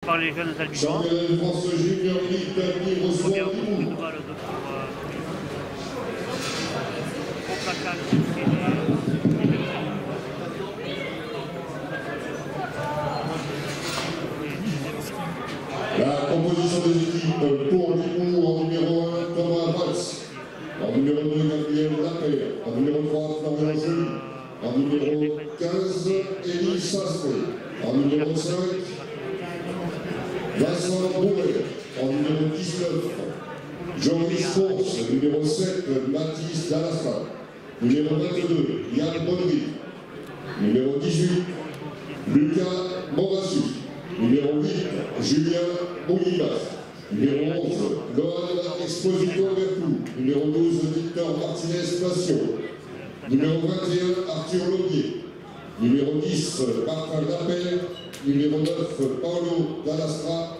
par les jeunes albigeois. Championnat de France Junior Elite, Albi reçoit Première reprise Limoux. de balle donc, pour gros plaquage chez les jeunes albigeois. Et deuxième mi-temps. La composition des équipes pour Limoux en numéro 1, Thomas Valls. En numéro 2, Gabriel Lapère. En numéro 3, Florian Joly. En numéro 15, Élie Sastré. En numéro 5, Vincent Bouret. En numéro 19, Joris Force. Numéro 7, Mathis Dalastra. Numéro 22, Yann Bonnery. Numéro 18, Lucas Morassu. Numéro 8, Julien Moulinas. Numéro 11, Lohan Exposito Vercou. Numéro 12, Victor Martinez Passion. Numéro 21, Arthur Laudier. Numéro 10, Martin Lapelle. Numéro 9, Paolo Dalastra.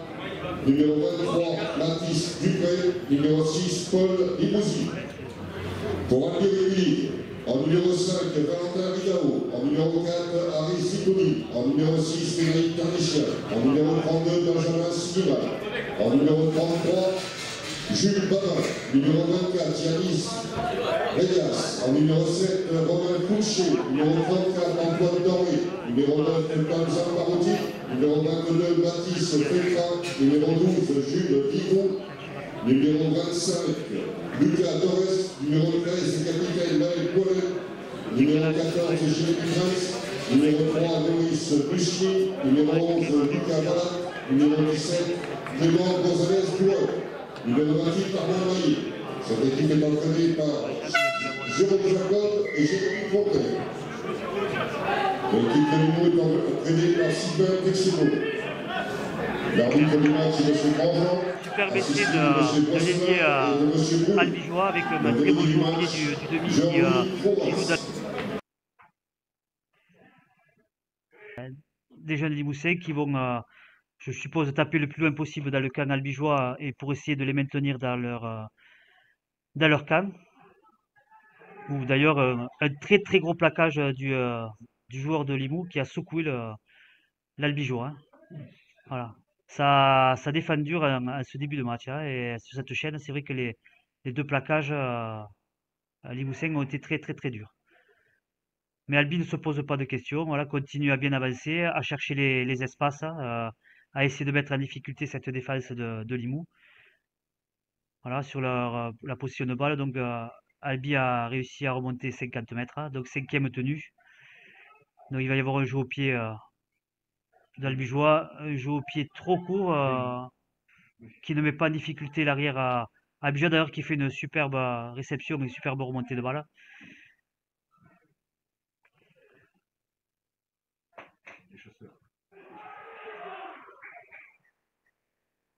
Numéro 23, Mathis Dupré. Numéro 6, Paul Limousi. Pour Albi République, en numéro 5, Valentin Vidao. En numéro 4, Harry Siconi. En numéro 6, Frédéric Tarnichien. En numéro 32, Benjamin Sinimal. En numéro 33, Jules Babin. Numéro 24, Yanis Reyas. En numéro 7, Romain Couchet. Numéro 34, Antoine Doré. Numéro 9, Panza Barotti. Numéro 22, Baptiste Féfra. Numéro 12, Jules Vigon. Numéro 25, Lucas Torres. Numéro 13, capitaine Maël Collet. Numéro 14, Gilles Prince. Numéro 3, Maurice Buschi. Numéro 11, Lucas Balat. Numéro 17, Clément Gonzalez Douin. Numéro 28, Armand Maillet. Cette équipe est entraînée par Jérôme Jacob et Jérémy Fontaine. L'équipe de Limoux est entraînée par Sylvain Teximo. L'arbitre du match est M. Grandjean. Super essai de l'ailier albigeois avec un très beau jeu au pied du demi qui joue des jeunes Limoussins qui vont, je suppose, taper le plus loin possible dans le camp albigeois et pour essayer de les maintenir dans leur camp. Ou d'ailleurs un très très gros plaquage du joueur de Limoux qui a secoué l'albigeois. Hein. Voilà. Ça défend dur à ce début de match. Hein, et sur cette chaîne, c'est vrai que les deux plaquages Limousin ont été très très très durs. Mais Albi ne se pose pas de questions, voilà, continue à bien avancer, à chercher les espaces, hein, à essayer de mettre en difficulté cette défense de Limoux. Voilà, sur la position de balle, donc Albi a réussi à remonter 50 mètres, hein, donc cinquième tenue. Donc il va y avoir un jeu au pied d'Albigeois, un jeu au pied trop court qui ne met pas en difficulté l'arrière à Albigeois d'ailleurs qui fait une superbe réception, une superbe remontée de balle.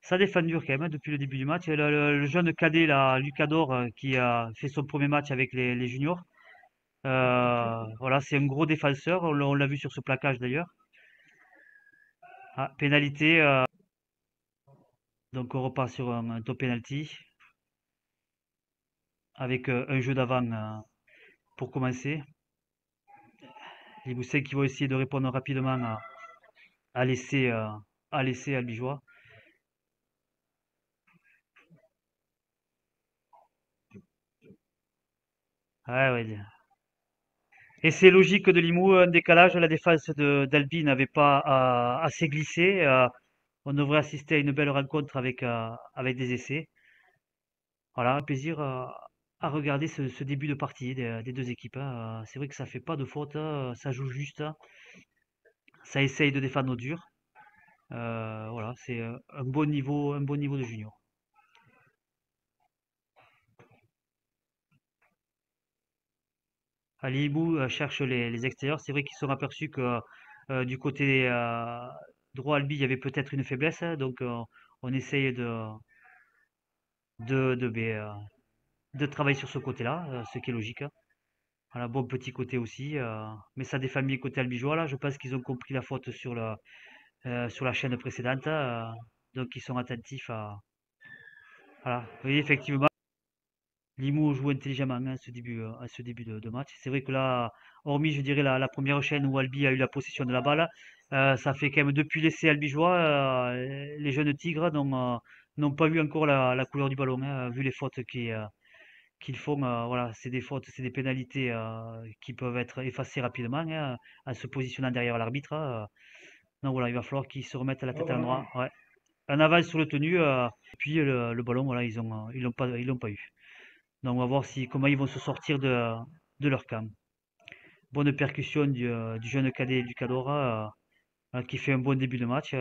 Ça défend dur quand même hein, depuis le début du match. Le jeune cadet, là, Lucador, qui a fait son premier match avec les juniors. Voilà, c'est un gros défenseur. On l'a vu sur ce plaquage d'ailleurs. Ah, pénalité. Donc on repart sur un top penalty. Avec un jeu d'avant pour commencer. Les Boussins qui vont essayer de répondre rapidement à l'essai albigeois. Ouais. Et c'est logique de Limoux, un décalage. La défense d'Albi n'avait pas assez glissé. On devrait assister à une belle rencontre avec des essais. Voilà, un plaisir à regarder ce début de partie des deux équipes. Hein. C'est vrai que ça fait pas de faute, hein, ça joue juste. Hein. Ça essaye de défendre au dur. Voilà, c'est un bon niveau de junior. Alibou cherche les extérieurs. C'est vrai qu'ils sont aperçus que du côté droit Albi, il y avait peut-être une faiblesse. Hein, donc on essaye de travailler sur ce côté-là, ce qui est logique. Hein. Voilà, bon petit côté aussi. Mais ça défend bien côté albigeois là. Je pense qu'ils ont compris la faute sur la chaîne précédente. Donc ils sont attentifs à. Voilà. Oui, effectivement. Limoux joue intelligemment hein, à ce début de match. C'est vrai que là, hormis, je dirais, la première chaîne où Albi a eu la possession de la balle, ça fait quand même depuis l'essai albigeois, les jeunes tigres n'ont pas vu encore la couleur du ballon, hein, vu les fautes qu'ils font. Voilà, c'est des fautes, c'est des pénalités qui peuvent être effacées rapidement, hein, en se positionnant derrière l'arbitre. Donc voilà, il va falloir qu'ils se remettent la tête à l'endroit. Ouais. Un avance sur le tenu, et puis le ballon, voilà, ils l'ont pas eu. Donc on va voir comment ils vont se sortir de leur camp. Bonne percussion du jeune cadet Lucadora, qui fait un bon début de match.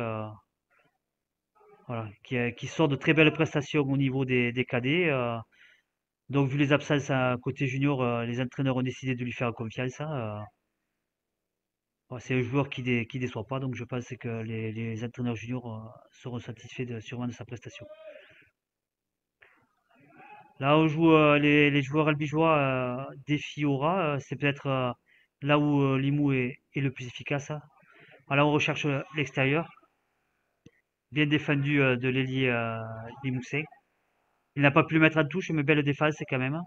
Voilà, qui sort de très belles prestations au niveau des cadets. Donc vu les absences côté junior, les entraîneurs ont décidé de lui faire confiance, hein. Ouais, c'est un joueur qui déçoit pas, donc je pense que les entraîneurs juniors seront satisfaits sûrement de sa prestation. Là, on joue les joueurs albigeois défi aura. C'est peut-être là où Limoux est le plus efficace, hein. Voilà, on recherche l'extérieur. Bien défendu de l'ailier Limousin. Il n'a pas pu le mettre en touche, mais belle défense quand même, hein.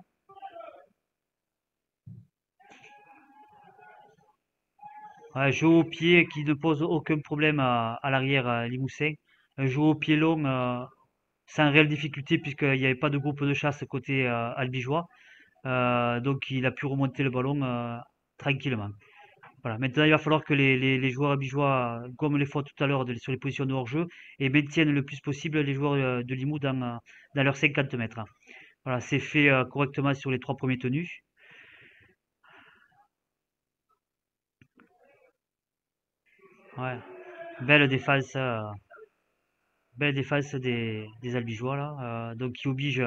Un jeu au pied qui ne pose aucun problème à l'arrière Limousin. Un jeu au pied long sans réelle difficulté puisqu'il n'y avait pas de groupe de chasse côté albigeois. Donc il a pu remonter le ballon tranquillement. Voilà. Maintenant, il va falloir que les joueurs albigeois gomment les fautes tout à l'heure sur les positions de hors-jeu et maintiennent le plus possible les joueurs de Limoux dans leurs 50 mètres. Voilà, c'est fait correctement sur les 3 premiers tenus. Ouais. Belle défense, belle défense des albigeois là, donc qui oblige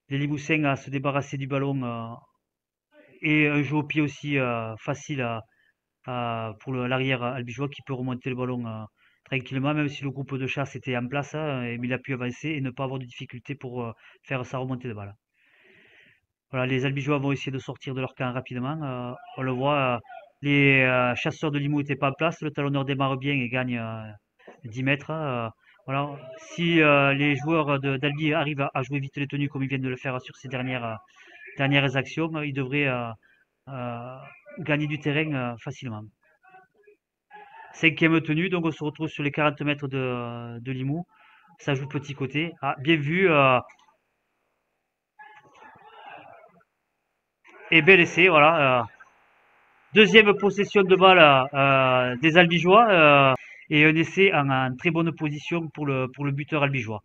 les Limoussins à se débarrasser du ballon et un jeu au pied aussi facile pour l'arrière albigeois qui peut remonter le ballon tranquillement, même si le groupe de chasse était en place, hein, mais il a pu avancer et ne pas avoir de difficulté pour faire sa remontée de balle. Voilà, les albigeois vont essayer de sortir de leur camp rapidement. On le voit, les chasseurs de Limoux n'étaient pas en place. Le talonneur démarre bien et gagne 10 mètres. Voilà. Si les joueurs d'Albi arrivent à jouer vite les tenues comme ils viennent de le faire sur ces dernières actions, ils devraient euh, gagner du terrain facilement. Cinquième tenue, donc on se retrouve sur les 40 mètres de Limoux. Ça joue petit côté. Ah, bien vu. Et bel essai, voilà. Deuxième possession de balle des Albigeois et un essai en très bonne position pour le buteur albigeois.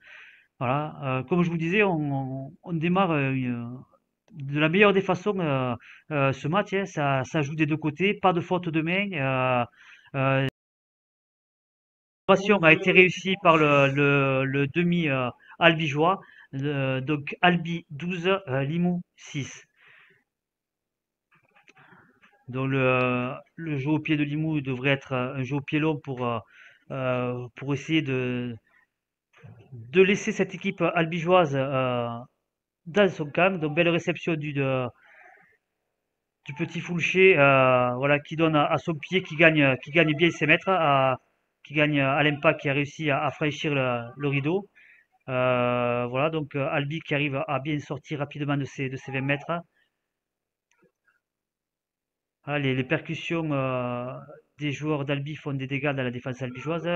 Voilà, comme je vous disais, on démarre de la meilleure des façons ce match, hein. Ça joue des deux côtés, pas de faute de main. L'opération a été réussie par le demi albigeois, donc Albi 12, Limoux 6. Donc le jeu au pied de Limoux devrait être un jeu au pied long pour essayer de laisser cette équipe albigeoise dans son camp. Donc belle réception du petit Foulché, voilà, qui donne à son pied, qui gagne bien ses mètres, qui gagne à l'impact, qui a réussi à franchir le rideau. Voilà, donc Albi qui arrive à bien sortir rapidement de ses 20 mètres. Voilà, les percussions des joueurs d'Albi font des dégâts dans la défense albigeoise.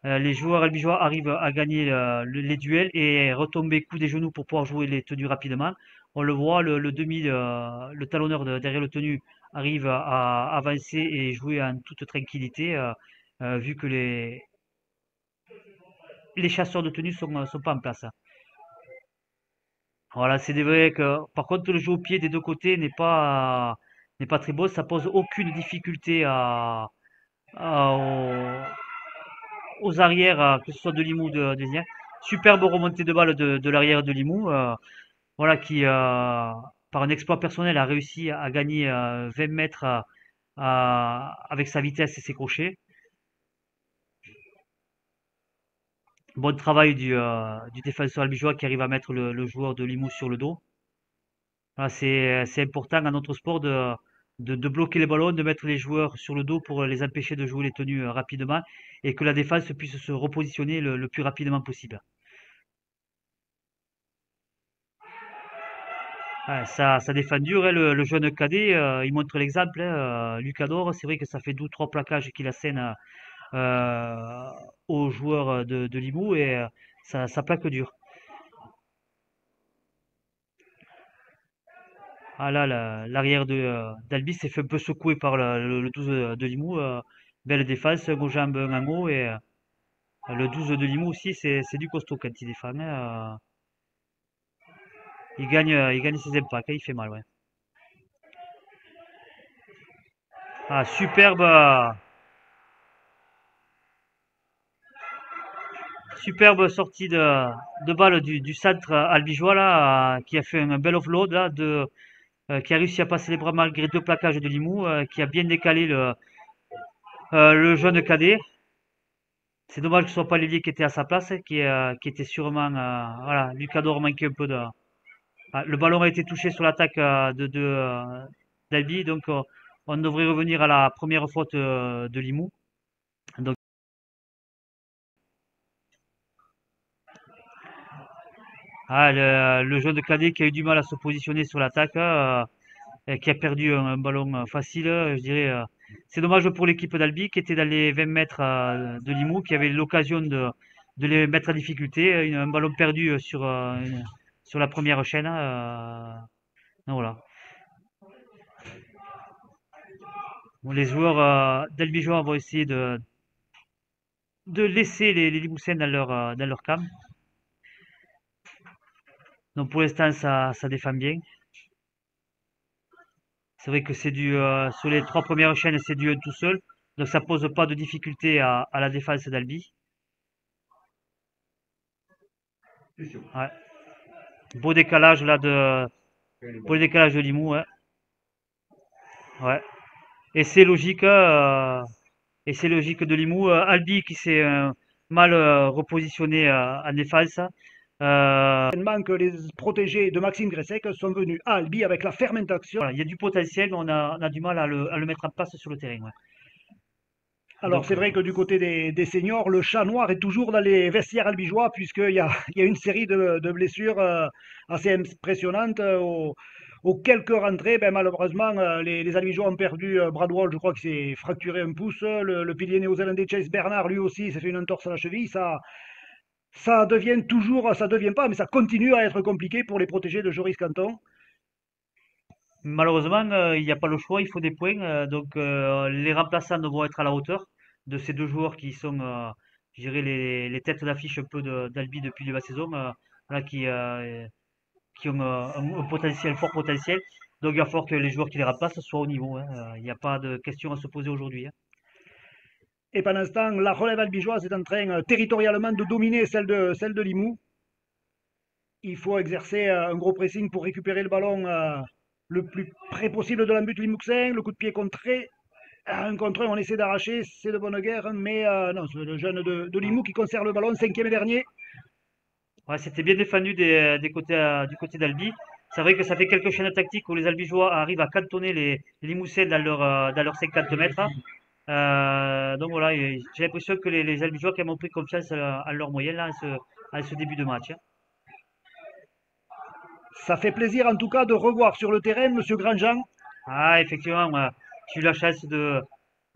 Les joueurs albigeois arrivent à gagner les duels et retomber coup des genoux pour pouvoir jouer les tenues rapidement. On le voit, le talonneur derrière le tenu arrive à avancer et jouer en toute tranquillité, vu que les chasseurs de tenue sont pas en place. Voilà, c'est vrai que par contre le jeu au pied des deux côtés n'est pas très beau. Ça pose aucune difficulté à- aux arrières, que ce soit de Limoux ou de Zia. Superbe remontée de balle de l'arrière de Limoux, voilà, qui, par un exploit personnel, a réussi à gagner 20 mètres avec sa vitesse et ses crochets. Bon travail du défenseur albigeois qui arrive à mettre le joueur de Limoux sur le dos. Voilà, c'est important dans notre sport de bloquer les ballons, de mettre les joueurs sur le dos pour les empêcher de jouer les tenues rapidement et que la défense puisse se repositionner le plus rapidement possible. Ouais, ça défend dur, hein, le jeune cadet, il montre l'exemple, hein, Lucador, c'est vrai que ça fait 2 3 plaquages qu'il assène euh, aux joueurs de Limoux et ça plaque dur. Ah là, l'arrière d'Albi s'est fait un peu secouer par le 12 de Limoux. Belle défense, un aux jambes, un en haut. Et le 12 de Limoux aussi, c'est du costaud quand il défend, hein. Il gagne ses impacts, hein, il fait mal, ouais. Ah, superbe sortie de balle du centre albigeois là, qui a fait un bel offload là, qui a réussi à passer les bras malgré deux plaquages de Limoux, qui a bien décalé le jeune cadet. C'est dommage que ce soit pas l'ailier qui était à sa place, hein, qui était sûrement. Voilà, Lucador manquait un peu de. Ah, le ballon a été touché sur l'attaque d'Albi, donc on devrait revenir à la première faute de Limoux. Donc, le jeune cadet qui a eu du mal à se positionner sur l'attaque, et qui a perdu un ballon facile, je dirais. C'est dommage pour l'équipe d'Albi qui était dans les 20 mètres de Limoux, qui avait l'occasion de les mettre en difficulté. Un ballon perdu sur la première chaîne. Donc voilà. Bon, les joueurs d'Albigeois vont essayer de laisser les Limoussins dans leur camp. Donc pour l'instant, ça défend bien. C'est vrai que sur les trois premières chaînes, c'est du 1 tout seul. Donc ça pose pas de difficulté à la défense d'Albi. Ouais. Beau décalage là beau décalage de Limoux, ouais. Ouais. Et c'est logique, de Limoux. Albi qui s'est mal repositionné en défense. Que les protégés de Maxime Gressec sont venus à Albi avec la fermentation. Voilà, il y a du potentiel, mais on a du mal à le mettre en place sur le terrain, ouais. Alors c'est vrai que du côté des seniors, le chat noir est toujours dans les vestiaires albigeois puisqu'il y a, il y a une série de blessures assez impressionnantes aux quelques rentrées. Ben, malheureusement, les albigeois ont perdu Bradwell, je crois qu'il s'est fracturé un pouce. Le pilier néo-zélandais Chase Bernard, lui aussi, s'est fait une entorse à la cheville. Ça devient toujours, ça devient pas, mais ça continue à être compliqué pour les protégés de Joris Canton. Malheureusement, il n'y a pas le choix, il faut des points. Donc les remplaçants devront être à la hauteur de ces deux joueurs qui sont, je dirais, les têtes d'affiche un peu d'Albi depuis la saison, voilà, qui ont un potentiel, fort potentiel. Donc il va falloir que les joueurs qui les remplacent soient au niveau, hein. Il n'y a pas de question à se poser aujourd'hui, hein. Et pendant ce temps, la relève albigeoise est en train territorialement de dominer celle de Limoux. Il faut exercer un gros pressing pour récupérer le ballon le plus près possible de l'embut Limouxin. Le coup de pied contré. Un contre un, on essaie d'arracher, c'est de bonne guerre, mais non, c'est le jeune de Limoux qui conserve le ballon, cinquième et dernier. Ouais, c'était bien défendu du côté d'Albi. C'est vrai que ça fait quelques chaînes tactiques où les Albigeois arrivent à cantonner les Limoussins dans leur 50 mètres, hein. Donc voilà, j'ai l'impression que les Albigeois qui ont pris confiance en leur moyenne là, à ce début de match, hein. Ça fait plaisir en tout cas de revoir sur le terrain Monsieur Grandjean. Ah, effectivement, j'ai eu la chance de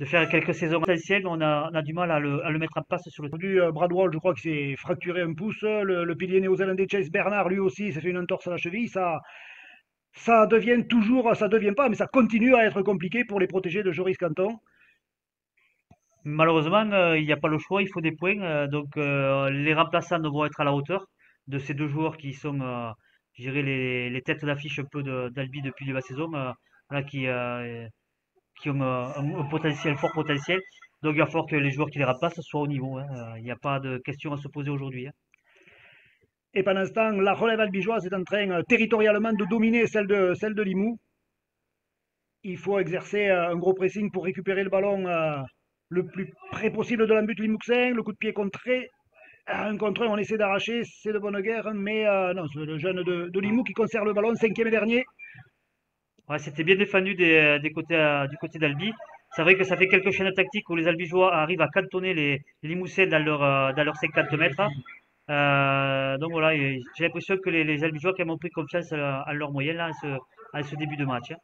faire quelques saisons potentielles, mais on a du mal à le mettre en place sur le terrain. Bradwell, je crois qu'il s'est fracturé un pouce. Le pilier néo-zélandais Chase Bernard, lui aussi, s'est fait une entorse à la cheville. Ça devient toujours, ça devient pas, mais ça continue à être compliqué pour les protégés de Joris Canton. Malheureusement, il n'y a pas le choix, il faut des points. Donc les remplaçants devront être à la hauteur de ces deux joueurs qui sont, je dirais, les têtes d'affiche un peu d'Albi depuis la saison, voilà, qui ont un potentiel, fort potentiel. Donc il va falloir que les joueurs qui les remplacent soient au niveau, hein. Il n'y a pas de question à se poser aujourd'hui, hein. Et pendant ce temps, la relève albigeoise est en train territorialement de dominer celle de Limoux. Il faut exercer un gros pressing pour récupérer le ballon le plus près possible de l'embut Limouxin. Le coup de pied contré. Un contre un, on essaie d'arracher, c'est de bonne guerre, mais non, c'est le jeune de Limoux qui conserve le ballon, cinquième et dernier. Ouais, c'était bien défendu du côté d'Albi. C'est vrai que ça fait quelques chaînes tactiques où les Albigeois arrivent à cantonner les Limoussins dans leur 50 mètres, hein. Donc voilà, j'ai l'impression que les Albigeois qui ont pris confiance en leur moyenne là, à ce début de match, hein.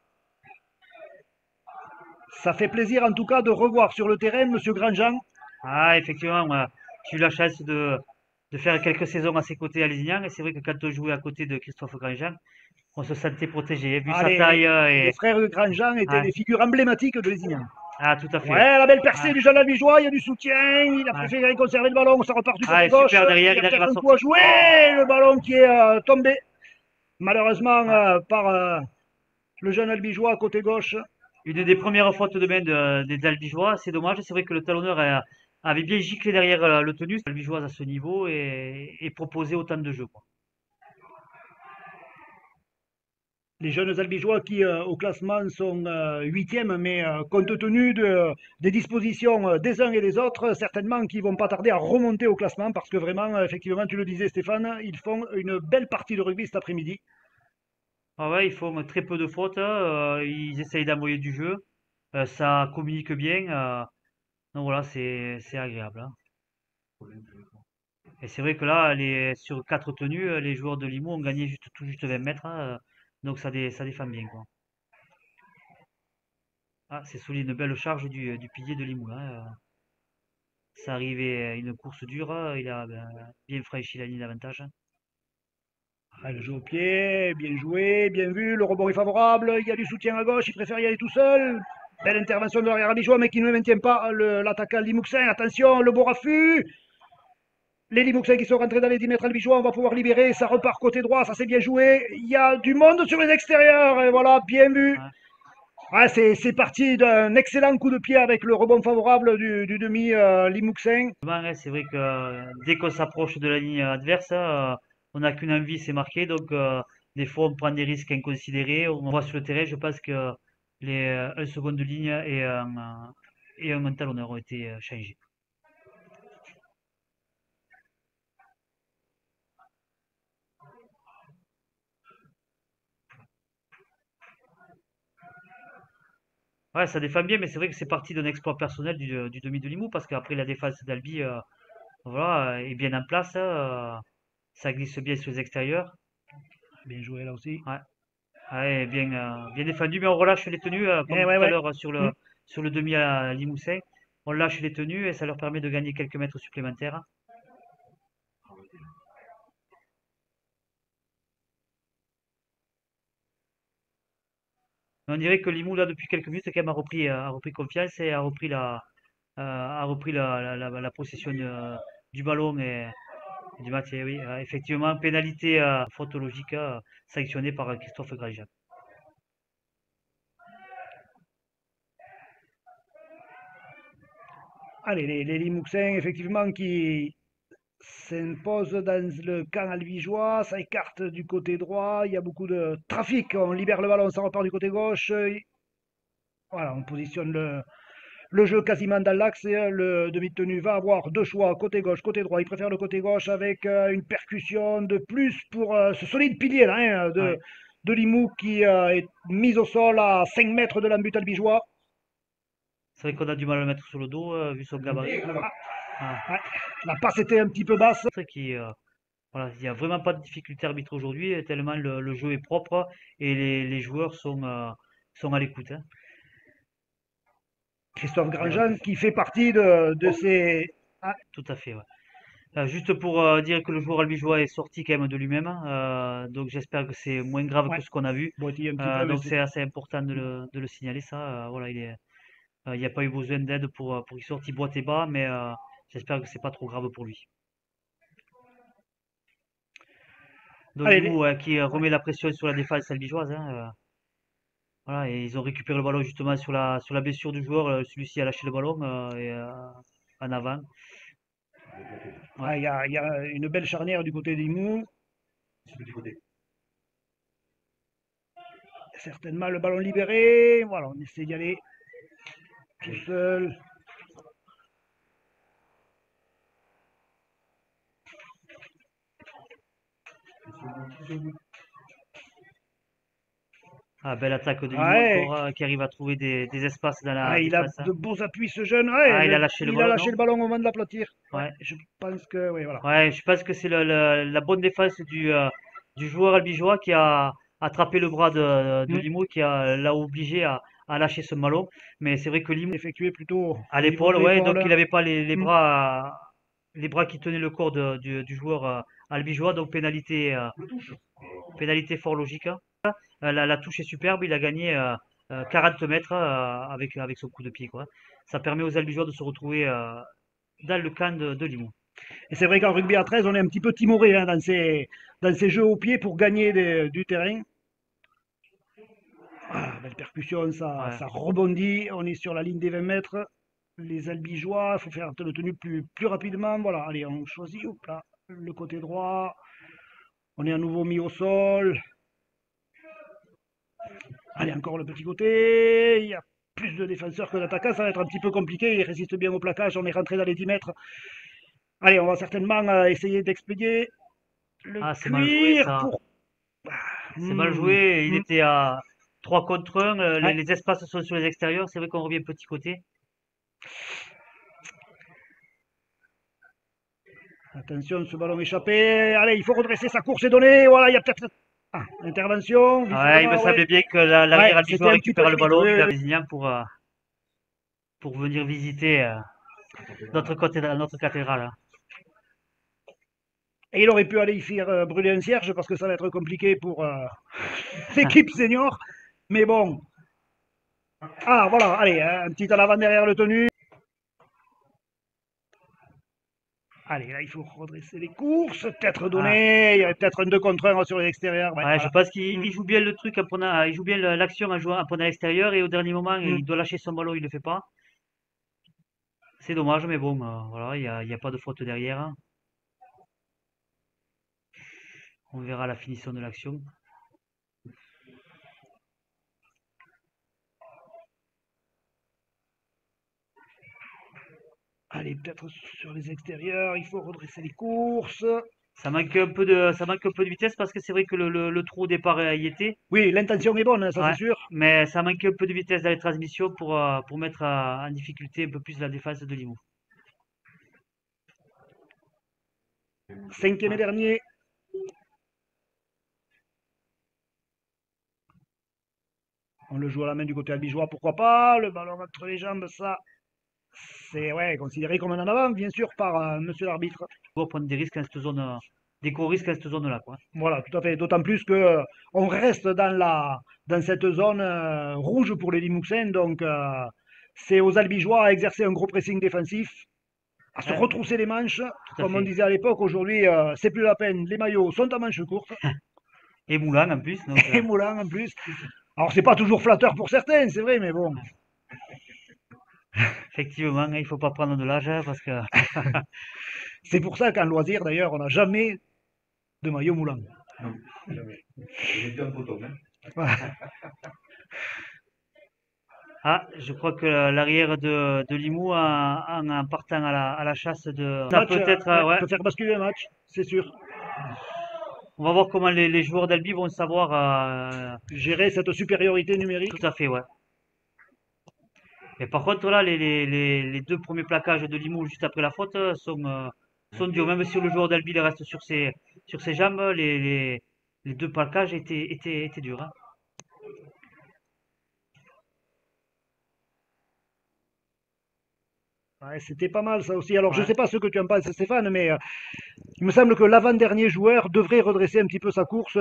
Ça fait plaisir en tout cas de revoir sur le terrain Monsieur Grandjean. Ah, effectivement, j'ai eu la chance de faire quelques saisons à ses côtés à Lézignan, et c'est vrai que quand on jouait à côté de Christophe Grandjean, on se sentait protégé, vu Ah, sa taille les frères de Grandjean étaient ouais. des figures emblématiques de Lézignan. Ah, tout à fait, ouais. Ouais, la belle percée Ouais, du jeune Albigeois, il y a du soutien, il a ouais. préféré conserver le ballon, ça repart du Ah, côté et gauche, super il derrière, y a il arrive peut-être à un coup à sortir. jouer, Oh, le ballon qui est tombé, malheureusement ouais. par le jeune Albigeois à côté gauche. Une des premières fautes de main des Albigeois, c'est dommage. C'est vrai que le talonneur avait bien giclé derrière le tenus. Albigeoise à ce niveau et proposait autant de jeux, quoi. Les jeunes Albigeois qui au classement sont huitièmes, mais compte tenu des dispositions des uns et des autres, certainement qu'ils vont pas tarder à remonter au classement parce que vraiment, effectivement, tu le disais Stéphane, ils font une belle partie de rugby cet après-midi. Ah ouais, ils font très peu de fautes. Ils essayent d'envoyer du jeu. Ça communique bien. Donc voilà, c'est agréable, hein. Et c'est vrai que là, sur quatre tenues, les joueurs de Limoux ont gagné tout juste 20 mètres, hein. Donc ça défend bien, quoi. Ah, c'est solide, une belle charge du pilier de Limoux, là, ça arrivait à une course dure. Il a bien franchi la ligne d'avantage. Ah, le jeu au pied, bien joué, bien vu, le rebond est favorable, il y a du soutien à gauche, il préfère y aller tout seul. Belle intervention de l'arrière Albigeois, mais qui ne maintient pas l'attaquant Limouxin. Attention, le beau raffut. Les Limouxins qui sont rentrés dans les 10 mètres albigeois, on va pouvoir libérer, ça repart côté droit, ça s'est bien joué. Il y a du monde sur les extérieurs, et voilà, bien vu. Ouais. Ah, c'est parti d'un excellent coup de pied avec le rebond favorable du demi Limouxin. Ouais, c'est vrai que dès qu'on s'approche de la ligne adverse, on n'a qu'une envie, c'est marquer. Donc, des fois, on prend des risques inconsidérés. On voit sur le terrain, je pense que les 1 seconde de ligne et un mental honneur ont été changés. Ouais, ça défend bien, mais c'est vrai que c'est parti d'un exploit personnel du demi de Limoux, parce qu'après la défense d'Albi voilà, est bien en place. Ça glisse bien sur les extérieurs. Bien joué là aussi. Ouais. Ouais, bien défendu, mais on relâche les tenues, comme Ouais, tout à ouais. l'heure Mm. sur le demi à Limousin. On lâche les tenues et ça leur permet de gagner quelques mètres supplémentaires. Mais on dirait que Limoux, là, depuis quelques minutes, quand même, a repris confiance et a repris la possession du ballon et du match. Et oui, effectivement, pénalité faute logique sanctionnée par Christophe Grandjean. Allez, les Limouxins, effectivement, qui s'impose dans le camp albigeois, ça écarte du côté droit, il y a beaucoup de trafic, on libère le ballon, ça repart du côté gauche. Voilà, on positionne le jeu quasiment dans l'axe et le demi-tenue va avoir deux choix, côté gauche, côté droit. Il préfère le côté gauche avec une percussion de plus pour ce solide pilier là, hein, Ouais. de Limoux qui est mis au sol à 5 mètres de l'embut albigeois. C'est vrai qu'on a du mal à le mettre sur le dos, vu son gabarit. Ah, Ouais, la passe était un petit peu basse. c'est vrai voilà, il n'y a vraiment pas de difficulté arbitre aujourd'hui, tellement le jeu est propre et les joueurs sont à l'écoute, hein. Christophe Grandjean qui fait partie de ces... Ah, Tout à fait, ouais. Juste pour dire que le joueur albigeois est sorti quand même de lui-même, hein, donc j'espère que c'est moins grave ouais, que ce qu'on a vu. boitille un petit peu, mais Donc c'est... c'est assez important de le signaler ça. Voilà, il n'y a pas eu besoin d'aide pour qu'il sorte, il boite et bas, mais j'espère que c'est pas trop grave pour lui. Donc Allez, Limoux qui ouais. remet la pression sur la défense albigeoise, hein, voilà, et ils ont récupéré le ballon justement sur la blessure du joueur. Celui-ci a lâché le ballon en avant. Ouais. Ah, il y a une belle charnière du côté des Mous. Certainement le ballon libéré. Voilà, on essaie d'y aller tout seul. Ah, belle attaque de Limoux Ouais, encore, qui arrive à trouver des espaces dans la ah, il a défense, hein. de beaux appuis ce jeune. Ouais, Ah, il a lâché le il a ballon, lâché non? le ballon au moment de l'aplatir. Ouais, Ouais. je pense que oui, voilà. Ouais, je pense que c'est la bonne défense du joueur albigeois qui a attrapé le bras de Mm. Limoux, qui l'a obligé à lâcher ce ballon. Mais c'est vrai que Limoux, Effectué plutôt à au niveau l'épaule, de ouais, donc l'épaule. il n'avait pas Mm. les bras qui tenaient le corps du joueur albigeois, donc pénalité fort logique, hein. La touche est superbe, il a gagné 40 mètres avec son coup de pied, quoi. Ça permet aux albigeois de se retrouver dans le camp de Limoux. Et c'est vrai qu'en rugby à 13, on est un petit peu timoré hein, dans ces jeux au pied pour gagner du terrain. Ah, belle percussion, Ouais. ça rebondit. On est sur la ligne des 20 mètres. Les albigeois, il faut faire le tenue plus rapidement. Voilà, allez, on choisit hop là, le côté droit. On est à nouveau mis au sol. Allez, encore le petit côté. Il y a plus de défenseurs que d'attaquants. Ça va être un petit peu compliqué. Ils résistent bien au plaquage. On est rentré dans les 10 mètres. Allez, on va certainement essayer d'expédier le Ah, c'est mal joué, cuir ça. pour. C'est mal Hmm, joué. Il hmm. était à 3 contre 1. Les, Ouais, les espaces sont sur les extérieurs. C'est vrai qu'on revient petit côté. attention, ce ballon échappé. Allez, il faut redresser sa course et donner. Voilà, il y a peut-être. Ah, intervention, Ouais, il me visiblement, ouais. semblait bien que Ouais, l'arrière c'était albigeois un petit peu récupère le limite. ballon. Oui, Il oui, a oui. désigné pour venir visiter notre cathédrale, hein. Et il aurait pu aller y faire brûler un cierge parce que ça va être compliqué pour l'équipe senior. Mais bon. Ah, voilà, allez, un petit à l'avant derrière le tenu. Allez, là, il faut redresser les courses, peut-être Ah, donner. Il y avait peut-être un 2 contre 1 sur l'extérieur. Ouais, ouais, je voilà. pense qu'il Mm, il joue bien le truc il joue bien l'action en jouant en prenant à l'extérieur et au dernier moment, mm. il doit lâcher son ballon, il le fait pas. C'est dommage, mais bon, voilà, il y a pas de faute derrière, hein. On verra la finition de l'action. Allez, peut-être sur les extérieurs, il faut redresser les courses. Ça manque un peu de vitesse parce que c'est vrai que le trou au départ y était. Oui, l'intention est bonne, hein, ça c'est Ouais, sûr. mais ça manque un peu de vitesse dans les transmissions pour mettre en difficulté un peu plus la défense de Limoux. Cinquième et dernier. On le joue à la main du côté albigeois, pourquoi pas. Le ballon entre les jambes, ça, c'est ouais, considéré comme un en avant, bien sûr, par monsieur l'arbitre. On va prendre des risques dans cette zone, des gros risques dans cette zone-là, quoi. Voilà, tout à fait. D'autant plus que on reste dans cette zone rouge pour les Limouxins. Donc, c'est aux albigeois à exercer un gros pressing défensif, à se Ouais, retrousser les manches. tout à Comme on fait. disait à l'époque, aujourd'hui, c'est plus la peine. Les maillots sont à manches courtes. Et Moulin en plus, donc Et moulants en plus. Alors, c'est pas toujours flatteur pour certains, c'est vrai, mais bon. effectivement, hein, il faut pas prendre de l'âge hein, parce que C'est pour ça qu'en loisir, d'ailleurs, on n'a jamais de maillot moulant. Non, jamais. J'ai vu en photo, hein. ah, je crois que l'arrière de Limoux en partant à la chasse ça Match, peut être ouais, ouais. peut faire basculer le match, c'est sûr. On va voir comment les joueurs d'Albi vont savoir Gérer cette supériorité numérique. tout à fait, ouais. Mais par contre, là, les deux premiers plaquages de Limoux juste après la faute sont durs. Même si le joueur d'Albi il reste sur ses jambes, les deux plaquages étaient durs, hein. Ouais, c'était pas mal ça aussi. Alors je Ouais. sais pas ce que tu en penses Stéphane, mais il me semble que l'avant-dernier joueur devrait redresser un petit peu sa course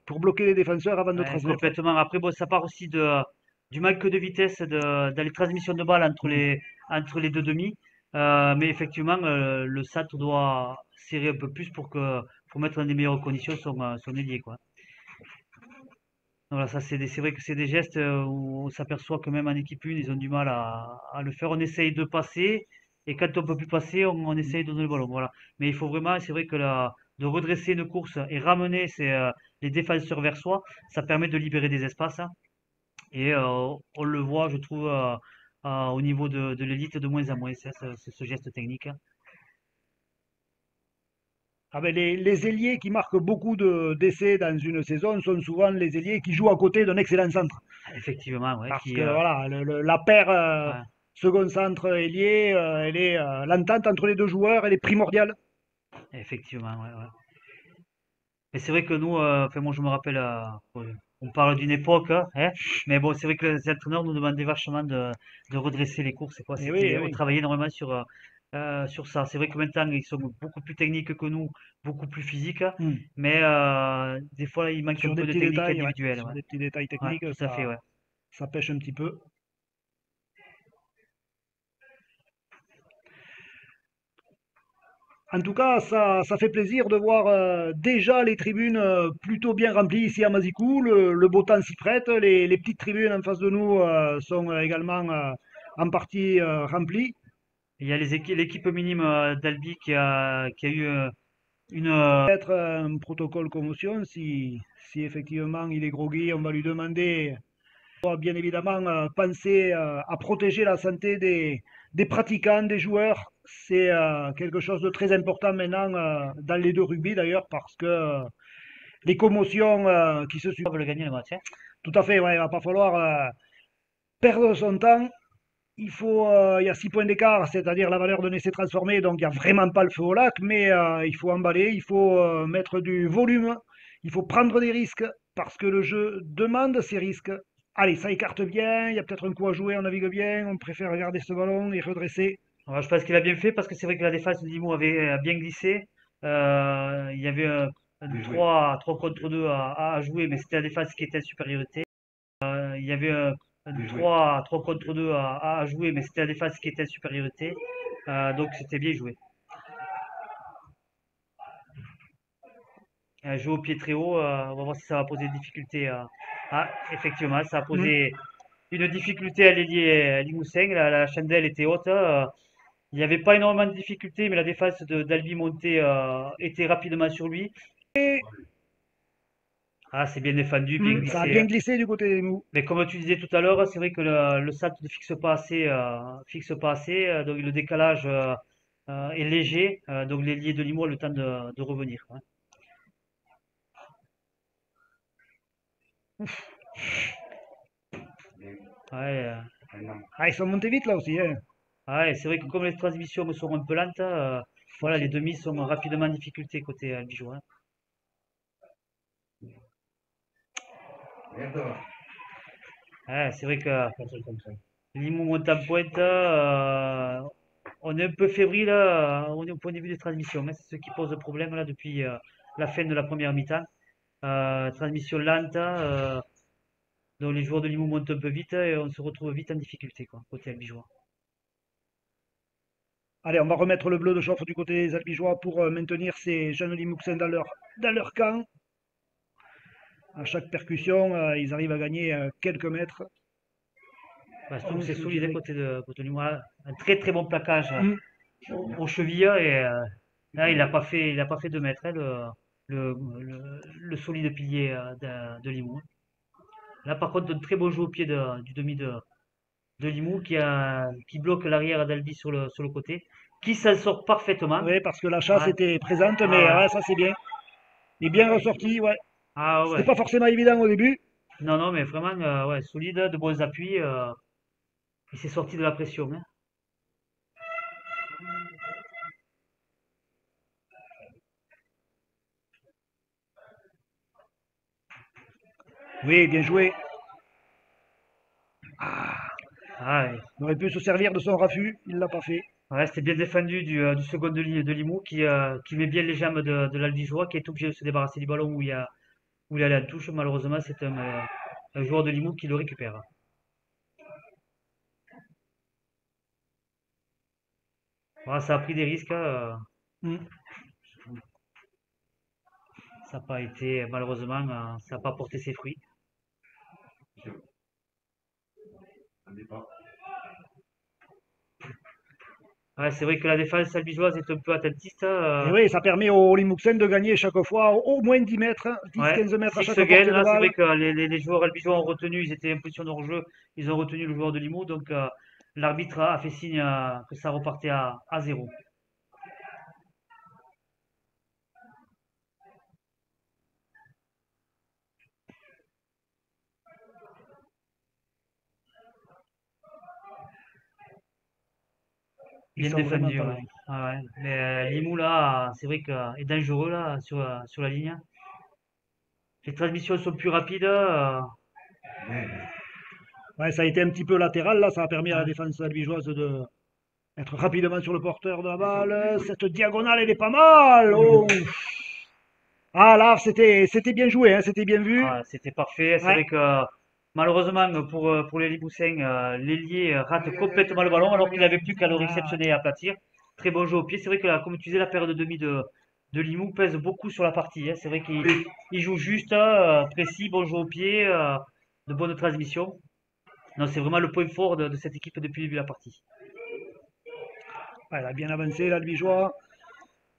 pour bloquer les défenseurs avant de Ouais, transmettre. complètement. Après, bon, ça part aussi du manque de vitesse dans les transmissions de balles entre Mm. les deux demi. Mais effectivement, le centre doit serrer un peu plus pour mettre dans des meilleures conditions son ailier, quoi. Voilà, ça, c'est vrai que c'est des gestes où on s'aperçoit que même en équipe 1, ils ont du mal à le faire. On essaye de passer et quand on peut plus passer, on essaye de donner le ballon. Voilà. Mais il faut vraiment, c'est vrai que de redresser une course et ramener les défenseurs vers soi, ça permet de libérer des espaces, hein. Et on le voit, je trouve, au niveau de l'élite de moins en moins, ce geste technique, hein. Ah ben, les ailiers qui marquent beaucoup d'essais dans une saison sont souvent les ailiers qui jouent à côté d'un excellent centre. Effectivement, ouais, Parce que voilà, la paire ouais, second centre ailier, l'entente entre les deux joueurs, elle est primordiale. effectivement, ouais, ouais. Mais c'est vrai que nous, enfin, moi je me rappelle on parle d'une époque, hein. Mais bon, c'est vrai que les entraîneurs nous demandaient vachement de redresser les courses. Quoi. Et oui, C'était, eh on oui. travaillait énormément sur ça. C'est vrai que maintenant, ils sont beaucoup plus techniques que nous, beaucoup plus physiques. Hmm. Mais des fois, il manque un Sur des peu de petits technique détails, ouais. individuelle. Sur Ouais, des petits détails ouais, techniques, tout à fait, ouais. ça pêche un petit peu. En tout cas, ça fait plaisir de voir déjà les tribunes plutôt bien remplies ici à Mazicou. Le beau temps s'y prête. Les petites tribunes en face de nous sont également en partie remplies. Il y a l'équipe minime d'Albi qui a eu une. Peut-être un protocole commotion. Si effectivement il est groggy, on va lui demander. On doit bien évidemment penser à protéger la santé des pratiquants, des joueurs. C'est quelque chose de très important maintenant dans les deux rugby d'ailleurs parce que les commotions qui se suivent. Veulent gagner le match, hein. Tout à fait, ouais, il va pas falloir perdre son temps. Il y a 6 points d'écart, c'est-à-dire la valeur de s'est transformée, donc il n'y a vraiment pas le feu au lac, mais il faut emballer, il faut mettre du volume, il faut prendre des risques, parce que le jeu demande ces risques. Allez, ça écarte bien, il y a peut-être un coup à jouer, on navigue bien, on préfère regarder ce ballon et redresser. Alors, je pense qu'il a bien fait parce que c'est vrai que la défense de Limoux avait bien glissé. Il y avait un Bien joué. 3 contre 2 à jouer, mais c'était la défense qui était en supériorité. Il y avait un Bien joué. 3 contre 2 à jouer, mais c'était la défense qui était en supériorité. Donc c'était bien joué. Jouer au pied très haut, on va voir si ça va poser des difficultés. Effectivement, ça a Mm. posé une difficulté à l'ailier Limousin. La chandelle était haute. Il n'y avait pas énormément de difficultés, mais la défense d'Albi Monté était rapidement sur lui. Ah, c'est bien défendu, bien Ça a glissé, bien hein. glissé du côté des mous. Mais comme tu disais tout à l'heure, c'est vrai que le centre ne fixe pas assez, donc le décalage est léger, donc l'ailier de Limoux a le temps de revenir, hein. Bien. Ouais, Maintenant. Ah, ils sont montés vite là aussi, hein. ouais, c'est vrai que comme les transmissions me sont un peu lentes, voilà, les demi sont rapidement en difficulté côté Albigeois, hein. Bientôt. Ouais, c'est vrai que Limoux monte en pointe, on est un peu fébrile au point de vue des transmissions, hein. C'est ce qui pose problème là depuis la fin de la première mi-temps. Transmission lente, donc les joueurs de Limoux montent un peu vite et on se retrouve vite en difficulté quoi, côté albigeois. Allez, on va remettre le bleu de chauffe du côté des Albigeois pour maintenir ces jeunes Limouxins dans leur camp. À chaque percussion, ils arrivent à gagner quelques mètres. Ouais, je trouve On que c'est se solide hein, dirait. côté Limoux. Un très très bon plaquage Mm. aux chevilles et là il a pas fait 2 mètres hein, le solide pilier de Limoux. Là par contre un très beau jeu au pied du demi de Limoux qui bloque l'arrière d'Albi sur le côté, qui s'en sort parfaitement. Oui, parce que la chasse Ouais, était présente, ouais, mais ouais. ouais, ça c'est bien. Il est bien ressorti, ouais. Ah C'était ouais. pas forcément évident au début. Non, non, mais vraiment ouais, solide, de bons appuis. Il s'est sorti de la pression, hein. Oui, bien joué. Ah, ouais. Il aurait pu se servir de son raffut, il l'a pas fait. Ouais, c'était bien défendu du second de Limoux qui met bien les jambes de l'Albigeois qui est obligé de se débarrasser du ballon où il allait en touche. Malheureusement, c'est un joueur de Limoux qui le récupère. Voilà, ça a pris des risques, hein. Mm. Ça n'a pas été, malheureusement, ça n'a pas porté ses fruits. Un départ. Ouais, c'est vrai que la défense albigeoise est un peu attentiste. Et oui, ça permet aux Limouxins de gagner chaque fois au moins 10 mètres, Ouais, 10-15 mètres à 6 chaque gain, portée de là, c'est vrai balle. que les joueurs albigeois ont retenu, ils étaient en position de hors-jeu, ils ont retenu le joueur de Limoux, donc l'arbitre a fait signe que ça repartait à 0. Ils Bien sont vraiment défendu, pas ouais. loin. Ouais, ouais. Mais Limoux, là, c'est vrai que est dangereux là, sur la ligne. les transmissions sont plus rapides. Ouais, ça a été un petit peu latéral là, ça a permis à la Ouais. défense albigeoise de être rapidement sur le porteur de la balle. Cette diagonale, elle est pas mal. Oh. Ah là, c'était bien joué, hein, c'était bien vu. Ah, c'était parfait. C'est Ouais. vrai que malheureusement pour les Liboussin, l'ailier rate complètement le ballon alors qu'il n'avait plus qu'à le Ah, réceptionner et aplatir. Très bon jeu au pied. C'est vrai que là, comme tu disais, la paire de demi de Limoux pèse beaucoup sur la partie, hein. C'est vrai qu'il joue juste, précis, bon jeu au pied, de bonnes transmissions. Non, c'est vraiment le point fort de cette équipe depuis le début de la partie. elle a bien avancé, l'Albigeois.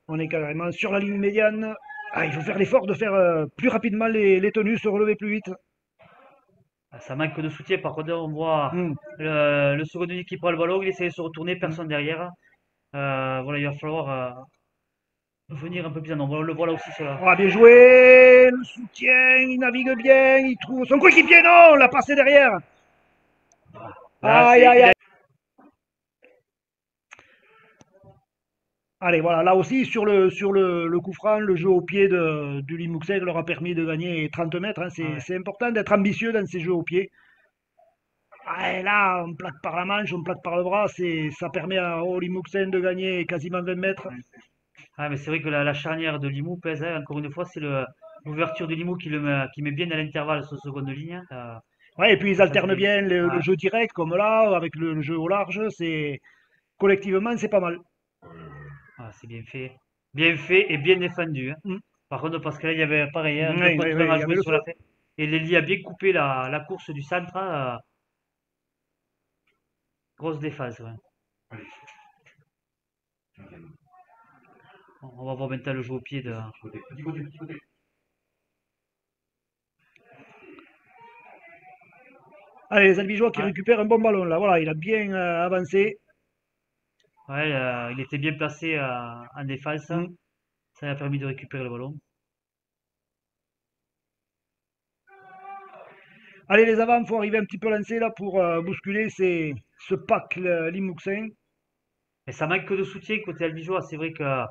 On est carrément sur la ligne médiane. Ah, il faut faire l'effort de faire plus rapidement les tenues, se relever plus vite. Ça manque de soutien. Par contre, on voit Hmm, le second unique qui prend le ballon, il essaie de se retourner, hmm. personne derrière. Voilà, il va falloir venir un peu plus en nombre. On le voit là aussi sur la. Ah, bien joué, le soutien, il navigue bien, il trouve son coéquipier, non, on l'a passé derrière. Là, Aïe, c'est, aïe, il aïe. a. Allez, voilà, là aussi, sur le coup franc, le jeu au pied du Limousin leur a permis de gagner 30 mètres, hein. Ah C'est ouais. c'est important d'être ambitieux dans ces jeux au pied. Ah, et là, on plaque par la manche, on plaque par le bras, ça permet au Limousin de gagner quasiment 20 mètres. Ah, mais c'est vrai que la charnière de Limoux pèse, hein. Encore une fois, c'est l'ouverture de Limoux qui met bien à l'intervalle sur seconde ligne, hein. Ouais, et puis ils Ça change alternent bien. bien le Ouais. jeu direct, comme là, avec le jeu au large. Collectivement, c'est pas mal. Ah, c'est bien fait. Bien fait et bien défendu, hein. Mm. Par contre, parce que là, il y avait pareil, hein, deux Ouais, ouais, contre un ouais, à il y avait jouer le sur la feu. fin. Et Lely a bien coupé la course du centre, hein. Grosse défense, ouais. On va voir maintenant le jeu au pied de. Petit côté, petit côté. Allez, les Albigeois qui Ouais, récupèrent un bon ballon là. Voilà, il a bien avancé. ouais, il était bien placé en défense. Ça Mm. lui a permis de récupérer le ballon. Allez, les avants, il faut arriver un petit peu lancé là pour bousculer ce pack Limousin. Et ça manque que de soutien côté albigeois. C'est vrai que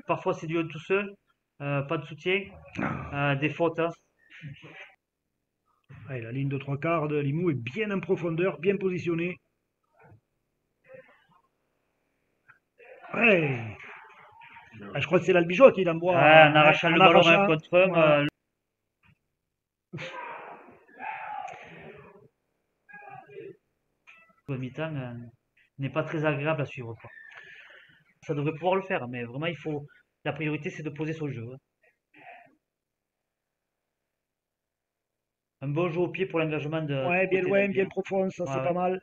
parfois c'est du un tout seul, pas de soutien, des fautes, hein. Allez, la ligne de trois quarts de Limoux est bien en profondeur, bien positionnée. Ouais. Ah, je crois que c'est l'Albigeois qui l'envoie En arrachant en le ballon un arrachant. contre un, Voilà. le mi-temps n'est pas très agréable à suivre, quoi. Ça devrait pouvoir le faire, mais vraiment la priorité c'est de poser son jeu, hein. Un bon jeu au pied pour l'engagement du Ouais, bien côté loin, d'Albi, bien hein. profond, ça c'est Ouais, pas ouais. mal.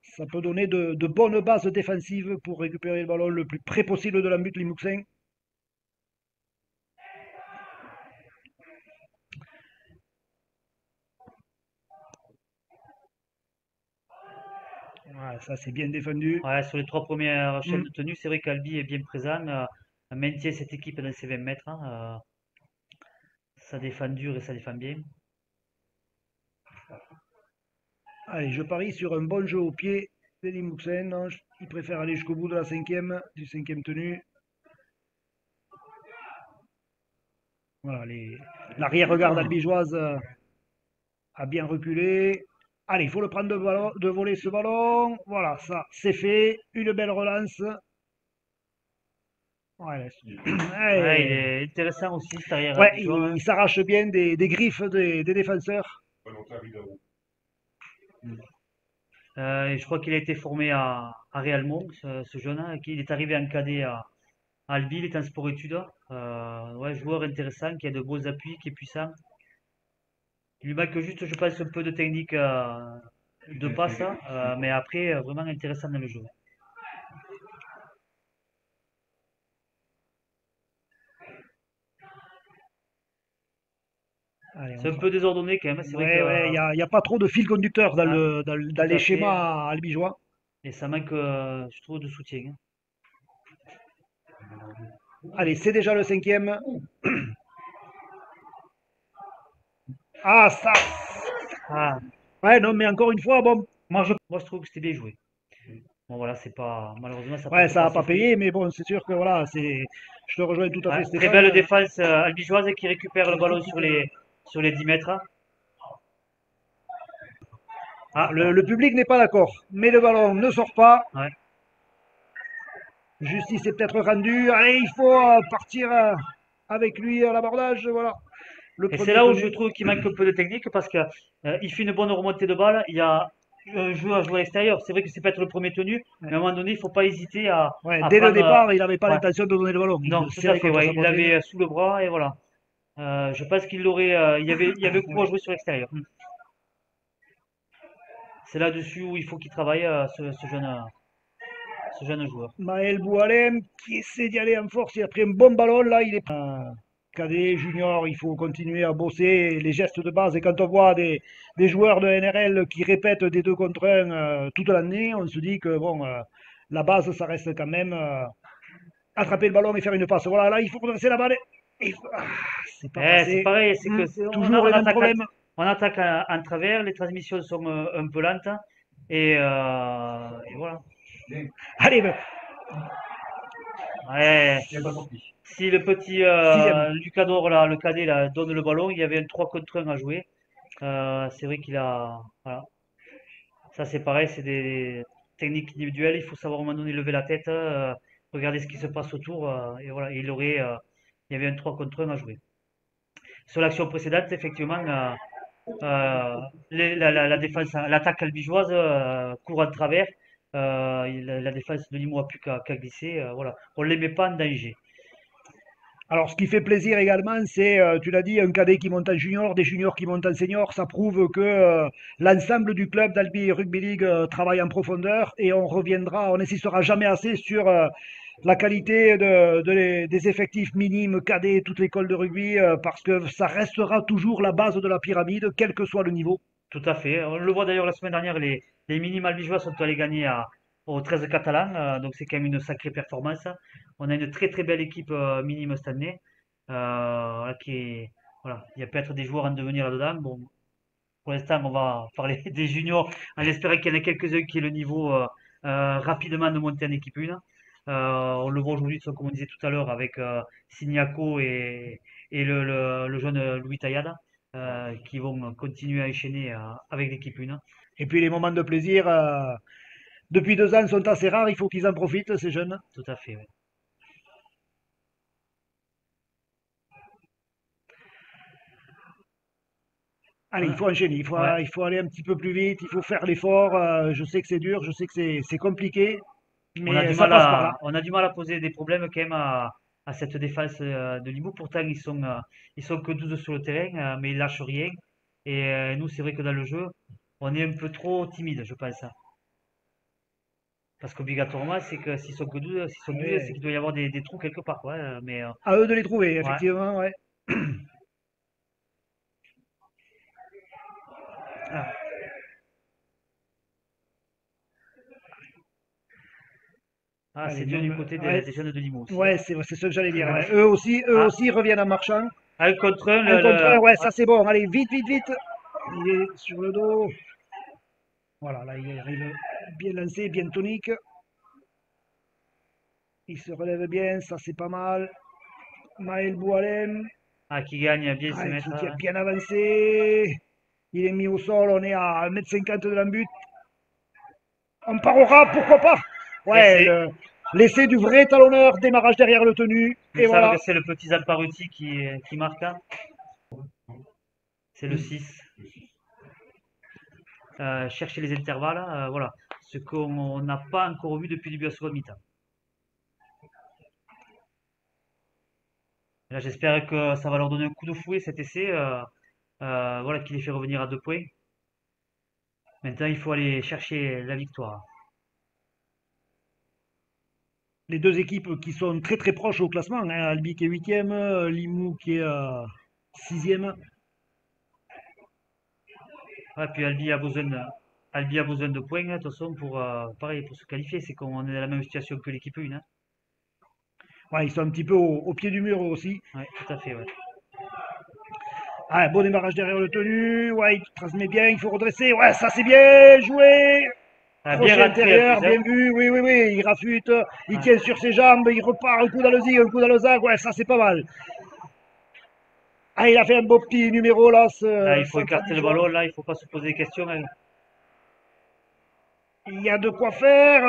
Ça peut donner de bonnes bases défensives pour récupérer le ballon le plus près possible de la butte Limousin. Voilà, ça c'est bien défendu. Ouais, sur les trois premières chaînes Mm. de tenue, c'est vrai qu'Albi est bien présent, maintient cette équipe dans ses 20 mètres, hein. Ça défend dur et ça défend bien. Allez, je parie sur un bon jeu au pied des Limousin. Non, ils préfèrent aller jusqu'au bout de la cinquième, du cinquième tenue. Voilà, l'arrière-garde albigeoise a bien reculé. Allez, il faut le prendre de voler ce ballon. Voilà, ça, c'est fait. Une belle relance. Ouais, Ouais, il ouais, est intéressant aussi cet arrière ouais, albigeois, il hein. s'arrache bien des griffes des défenseurs. Ouais, donc ça arrive là-haut. Et je crois qu'il a été formé à Réalmont, ce jeune, hein, il est arrivé en cadet à Albi, il est en sport-études. Ouais, joueur intéressant, qui a de beaux appuis, qui est puissant. Il lui manque juste, je pense, un peu de technique de passe, hein, mais après, vraiment intéressant dans le jeu. Allez, C'est un peu désordonné quand même, hein. C'est vrai que ouais, ouais, il y a pas trop de fil conducteur dans, ah, dans tout les à fait, schémas albigeois. et ça manque, je trouve, de soutien, hein. Allez, c'est déjà le cinquième. Ah, ça. Ah, Ouais, non, mais encore une fois, bon, moi, je trouve que c'était bien joué. Bon, voilà, c'est pas, malheureusement, ça Ouais, porte ça pas n'a ses pas fruits. payé, mais bon, c'est sûr que voilà, je te rejoins tout à fait, Ouais, très Stéphane. belle défense albigeoise qui récupère le ballon sur les 10 mètres. Ah, Le public n'est pas d'accord, mais le ballon ne sort pas. ouais. Justice est peut-être rendue. Allez, il faut partir avec lui à l'abordage. Voilà, le Et c'est premier là où je tenu. trouve qu'il manque un peu de technique parce que il fait une bonne remontée de balle. Il y a un joueur à jouer à l'extérieur. C'est vrai que c'est peut-être le premier tenu, Ouais. mais à un moment donné, il faut pas hésiter Ouais, à dès le prendre. départ, il n'avait pas Ouais. l'intention de donner le ballon. Il Non, le tout à serrait fait, contre ouais. sa Il poitrine. l'avait sous le bras et voilà. Je pense qu'il l'aurait. Il y avait coup à jouer sur l'extérieur. C'est là-dessus où il faut qu'il travaille, ce jeune joueur. Maël Boualem qui essaie d'y aller en force. Il a pris un bon ballon. Là, il est cadet, junior. Il faut continuer à bosser les gestes de base. Et quand on voit des joueurs de NRL qui répètent des 2 contre 1 toute l'année, on se dit que bon, la base, ça reste quand même attraper le ballon et faire une passe. Voilà, là, il faut redresser la balle. C'est pas Eh, c'est passé. pareil, c'est que Toujours les mêmes problèmes. on attaque en travers, les transmissions sont un peu lentes et voilà. Allez, Ouais, Il n'est pas sorti. si le petit sixième. Lucador, là, le cadet, là, donne le ballon, il y avait un 3 contre 1 à jouer. C'est vrai qu'il a. Voilà. Ça, c'est pareil, c'est des techniques individuelles. Il faut savoir à un moment donné lever la tête, regarder ce qui se passe autour. Et voilà, il y avait un 3 contre 1 à jouer. Sur l'action précédente, effectivement, la défense, l'attaque albigeoise court en travers. La défense de Limoux a plus qu'à glisser. Voilà. On ne les met pas en danger. Alors, ce qui fait plaisir également, c'est, tu l'as dit, un cadet qui monte en junior, des juniors qui montent en senior. Ça prouve que l'ensemble du club d'Albi Rugby League travaille en profondeur et on n'insistera jamais assez sur la qualité des effectifs minimes cadets, toute l'école de rugby, parce que ça restera toujours la base de la pyramide, quel que soit le niveau. Tout à fait. On le voit d'ailleurs la semaine dernière, les minimes albigeois sont allés gagner au 13 catalan. Donc c'est quand même une sacrée performance. On a une très très belle équipe minime cette année. Voilà, voilà, il y a peut-être des joueurs en devenir là-dedans. Bon, pour l'instant, on va parler des juniors en espérant qu'il y en ait quelques-uns qui aient le niveau rapidement de monter en équipe 1. On le voit aujourd'hui, comme on disait tout à l'heure, avec Signaco et le jeune Louis Tayada, qui vont continuer à enchaîner avec l'équipe 1. Et puis les moments de plaisir, depuis 2 ans, sont assez rares. Il faut qu'ils en profitent, ces jeunes. Tout à fait, ouais. Allez, il faut enchaîner, Ouais. il faut aller un petit peu plus vite, il faut faire l'effort. Je sais que c'est dur, je sais que c'est compliqué, mais ça passe par là. On a du mal à poser des problèmes quand même à cette défense de Limoux. Pourtant, ils sont que 12 sur le terrain, mais ils lâchent rien. Et nous, c'est vrai que dans le jeu, on est un peu trop timide, je pense. Parce qu'obligatoirement, c'est que s'ils sont 12, c'est Ouais. qu'il doit y avoir des trous quelque part, quoi. Mais À eux de les trouver, ouais. effectivement, ouais. Ah, Allez, c'est dur du côté ouais, des jeunes de Limoux aussi, hein. ouais, c'est ce que j'allais dire. Ouais. Ouais. Eux Ah, aussi reviennent en marchant. un contre un, Un contre un, ouais, ouais. ça c'est bon. Allez, vite, vite, vite. Il est sur le dos. Voilà, là, il arrive bien lancé, bien tonique. Il se relève bien, ça c'est pas mal. Maël Boualem, Ah, qui gagne bien ses ouais, mètres, qui a hein. bien avancé. Il est mis au sol, on est à 1,50 m de l'embut. On part au ras, pourquoi pas? Et Ouais, l'essai du vrai talonneur, démarrage derrière le tenu. il me Et semble voilà. que c'est le petit Zamparuti qui marque, hein. C'est le 6. Chercher les intervalles, voilà. Ce qu'on n'a pas encore vu depuis le début de la seconde mi-temps. Là, j'espère que ça va leur donner un coup de fouet cet essai, voilà, qui les fait revenir à 2 points. Maintenant, il faut aller chercher la victoire. Les deux équipes qui sont très très proches au classement, hein. Albi qui est 8e, Limoux qui est 6e. Ouais, puis Albi a besoin de points, hein, de toute façon, pareil, pour se qualifier. C'est qu'on est dans la même situation que l'équipe 1, hein. Ouais, ils sont un petit peu au pied du mur aussi. Ouais, tout à fait, ouais. Ah, bon démarrage derrière le tenu. Ouais, il transmet bien, il faut redresser. Ouais, ça c'est bien joué. Ah, bien Crochet rentré en intérieur, plus, hein. bien vu, oui, oui, oui, il rafute, il Ouais. tient sur ses jambes, il repart, un coup dans le zig, un coup dans le zag, ouais, ça c'est pas mal. Ah, il a fait un beau petit numéro là, Là, ce il faut central écarter le bijois. ballon, là, il faut pas se poser des questions, hein. Il y a de quoi faire.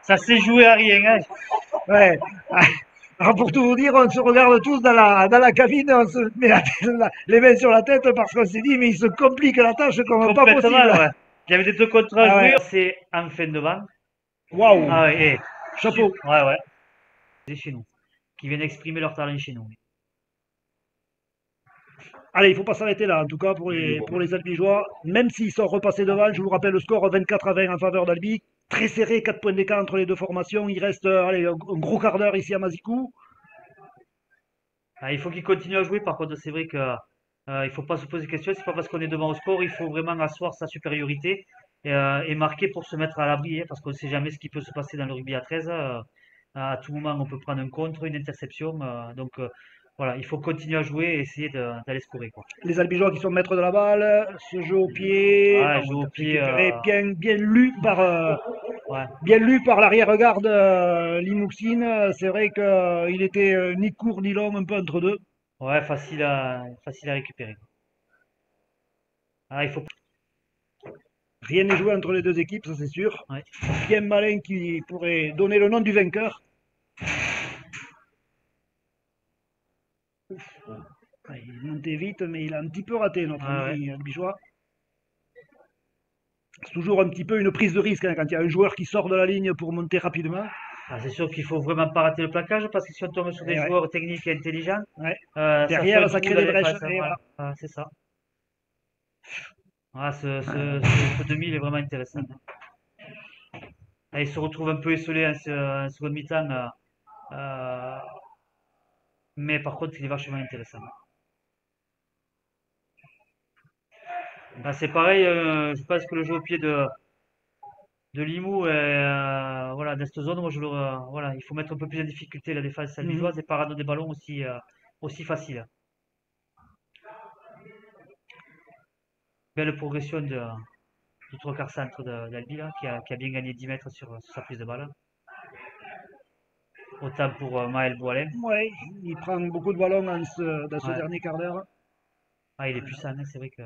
Ça s'est joué à rien, hein. Ouais. Alors pour tout vous dire, on se regarde tous dans la cabine, on se met les mains sur la tête parce qu'on s'est dit, mais il se complique la tâche comme pas possible. Complètement, ouais. Il y avait des deux contrats à Ah ouais, jouer, c'est en fin de vente. waouh, Ah ouais, chapeau. ouais, ouais, c'est chez nous. Qui viennent exprimer leur talent chez nous. Allez, il faut pas s'arrêter là, en tout cas pour les Albigeois. Même s'ils sont repassés devant, je vous rappelle le score 24-20 en faveur d'Albi. Très serré, 4 points d'écart entre les deux formations. Il reste allez, un gros quart d'heure ici à Mazicou. Ah, il faut qu'ils continuent à jouer, par contre, c'est vrai que il faut pas se poser de questions, c'est pas parce qu'on est devant au score, il faut vraiment asseoir sa supériorité et marquer pour se mettre à l'abri, hein, parce qu'on ne sait jamais ce qui peut se passer dans le rugby à 13. À tout moment, on peut prendre un contre, une interception. Voilà, il faut continuer à jouer et essayer d'aller scorer, quoi. Les Albigeois qui sont maîtres de la balle, ce jeu au pied, Ah, on jouer au va pied, récupérer ouais, bien lu par l'arrière-garde Limouxine. C'est vrai qu'il était ni court ni long, un peu entre deux. ouais, facile à récupérer. Ah, il faut, Rien n'est joué entre les deux équipes, ça c'est sûr. ouais. Bien malin qui pourrait donner le nom du vainqueur. Ouais, il montait vite, mais il a un petit peu raté notre Ouais, ouais. ami Albigeois. C'est toujours un petit peu une prise de risque hein, quand il y a un joueur qui sort de la ligne pour monter rapidement. Ah, c'est sûr qu'il faut vraiment pas rater le plaquage parce que si on tombe sur des Et ouais, joueurs techniques et intelligents, ouais. ça fait un Derrière, ça trou crée dans des les brèches. défense, hein, Et voilà. voilà. Ah, c'est ça. Ah, ce demi, il est vraiment intéressant, hein. Ah, il se retrouve un peu esselé en seconde mi-temps, euh, mais par contre, il est vachement intéressant. Ah, c'est pareil, je pense que le jeu au pied de Limoux, voilà, dans cette zone, moi, voilà, il faut mettre un peu plus en difficulté la défense Mhm. albigeoise et pas rendre des ballons aussi faciles. Belle progression du trois quarts centre d'Albi, là, qui a bien gagné 10 mètres sur sa prise de balle. Autant pour Maël Boilem. Ouais, il prend beaucoup de ballons dans ce Ouais. dernier quart d'heure. Ah, il est puissant, hein, c'est vrai que